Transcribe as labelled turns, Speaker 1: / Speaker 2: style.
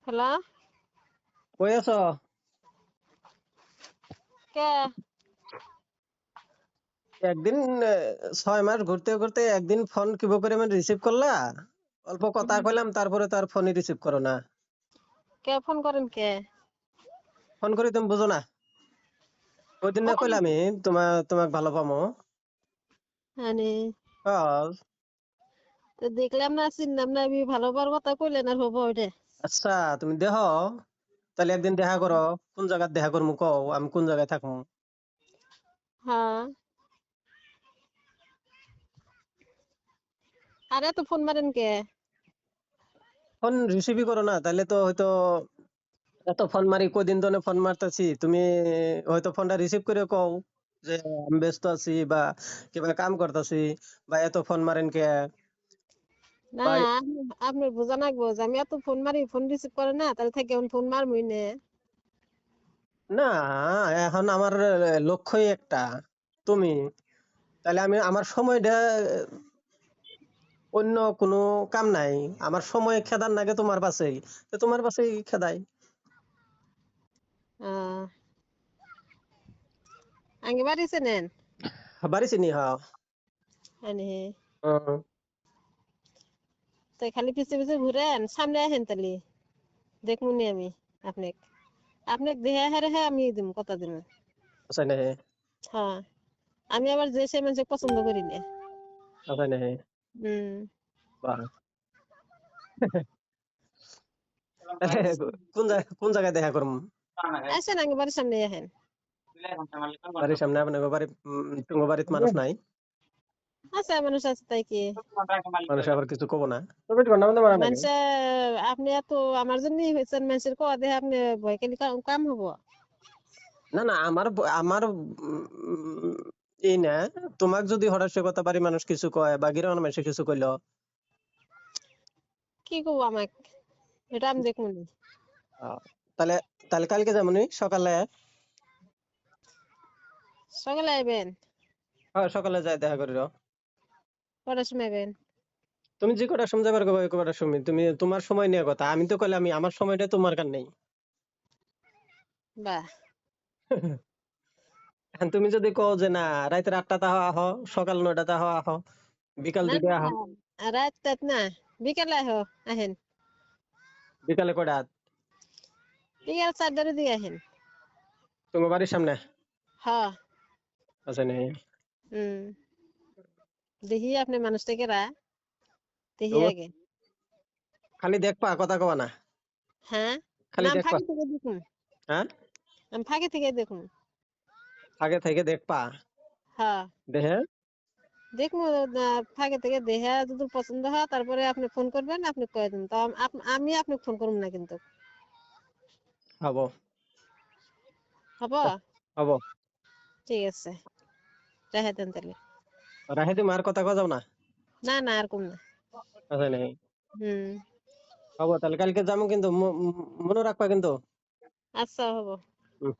Speaker 1: Hello,
Speaker 2: কই আছো?
Speaker 1: কে?
Speaker 2: একদিন 6 মাস ঘুরতে ঘুরতে একদিন ফোন কিভাবে করে আমি রিসিভ করলা? অল্প কথা কইলাম তারপরে তো আর ফোনই রিসিভ করো না।
Speaker 1: কে ফোন করেন কে?
Speaker 2: ফোন করি তুমি বুঝো না? ওই দিন না
Speaker 1: কখন?
Speaker 2: কইলাম আমি তোমাক ভালো পামো।
Speaker 1: মানে
Speaker 2: হ্যাঁ,
Speaker 1: তো দেখলাম না, চিনলাম না, আমি ভালোবার কথা কইলেন আর হবো ওইটা।
Speaker 2: আচ্ছা তুমি দেখো তাহলে একদিন দেখা করো। কোন জায়গায় দেখা করমু কও, আমি কোন জায়গায় থাকমু।
Speaker 1: হ্যাঁ, আর এত ফোন মারেন কে?
Speaker 2: ফোন রিসিভই করো না তাহলে তো হয়তো এত ফোন মারি কদিন ধরে ফোন মারতেছি তুমি হয়তো ফোনটা রিসিভ করে কও যে আমি ব্যস্ত আছি বা কিবা কাম করতেছি বা এত ফোন মারেন কে
Speaker 1: না,
Speaker 2: বা
Speaker 1: আপনি বোঝা লাগবো যে আমি এত ফোন মারি, ফোন রিসিভ করে না, তাহলে থেকে ফোন মারমই না।
Speaker 2: না এখন আমার লক্ষ্যই একটা তুমি তাহলে আমি আমার সময়টা অন্য কোনো কাম নাই আমার সময় খেদার নাগে তোমার পাশেই তো তোমার পাশেই খেদাই
Speaker 1: আহ, আগে বাড়িছে নেন।
Speaker 2: বাড়ি চিনি হ
Speaker 1: মানে
Speaker 2: হুম।
Speaker 1: তো খালি পিছে পিছে ঘুরেন, সামনে আসেন তাহলে দেখমুনি আমি আপনি আপনি দেহে হারে হ্যাঁ আমি দিম, কথা দিম।
Speaker 2: আছে নাহি
Speaker 1: হ্যাঁ, আমি আবার যে সে মানুষকে পছন্দ করি না।
Speaker 2: আছে নাহি
Speaker 1: হুম।
Speaker 2: বাহ। কোন জায়গায় দেখা করুম
Speaker 1: আসেন আগে বাড়ির সামনে আসেন।
Speaker 2: বাড়ির সামনে আপনার বাড়ি তোমার বাড়িতে মানুষ নাই
Speaker 1: আছে মানুষ আছে তাই কি?
Speaker 2: মানুষ আবার কিছু কব না
Speaker 1: মানুষে আপনি এত আমার জন্যই হয়েছেন, মানুষের কোয়া দেখে আপনি ভয় খেলি কাম হবো।
Speaker 2: না না আমার এই না তোমাক যদি হঠাৎ সে কথা বাড়ি মানুষ কিছু কয় বা গিরামের মানুষ কিছু কইলো
Speaker 1: কি করবো আমাক, এটা আমি দেখবো নি।
Speaker 2: আহ, তাহলে তাহলে কালকে যাবনি সকালে
Speaker 1: সকালে আইবেন?
Speaker 2: হ্যাঁ সকালে যাই দেখা করিল
Speaker 1: কটার সময় আইবেন?
Speaker 2: তুমি যে কটার সময় যাবার কবে কটার সময় তুমি তোমার সময় নিয়ে কথা আমি তো কইলে আমি আমার সময়টা তোমার কার নেই
Speaker 1: বাহ।
Speaker 2: এখন তুমি যদি কও যে না রাতের 8টাতে আহ সকাল 9টাতে আহ বিকাল
Speaker 1: না
Speaker 2: 2টায় আহ
Speaker 1: না, রাত টাত না, বিকালে আহেন।
Speaker 2: বিকালে কয়টা
Speaker 1: বিকাল 4টার দিকে আহেন।
Speaker 2: তোমার বাড়ির সামনে
Speaker 1: হ্যাঁ।
Speaker 2: আছে নেই
Speaker 1: হুম। দেখি আপনি মানুষ থেকে দেখি আগে।
Speaker 2: খালি দেখবা কথা কবা না
Speaker 1: হ্যাঁ, না
Speaker 2: খালি
Speaker 1: আমি
Speaker 2: দেখবা
Speaker 1: ফাঁকি থেকে দেখুন।
Speaker 2: হ্যাঁ
Speaker 1: আমি ফাঁকি থেকে দেখুন।
Speaker 2: আগে থেকে দেখবা
Speaker 1: হ্যাঁ,
Speaker 2: দেখে
Speaker 1: দেখবো। ফাঁকে থেকে দেখে যদি পছন্দ হয় তারপরে আপনি ফোন করবেন, আপনি কয়ে দেন তো আমি আপনাকে ফোন করবো না কিন্তু।
Speaker 2: হবো
Speaker 1: হবো?
Speaker 2: হবো
Speaker 1: ঠিক আছে, রেখে দেন তাহলে।
Speaker 2: রাহে তুমি আর কথা কও না
Speaker 1: না না, আর কম না।
Speaker 2: আছে নেই
Speaker 1: হুম।
Speaker 2: হবো তাহলে কালকে যাবো কিন্তু মনে রাখবা কিন্তু
Speaker 1: আচ্ছা, হবো।
Speaker 2: হুম।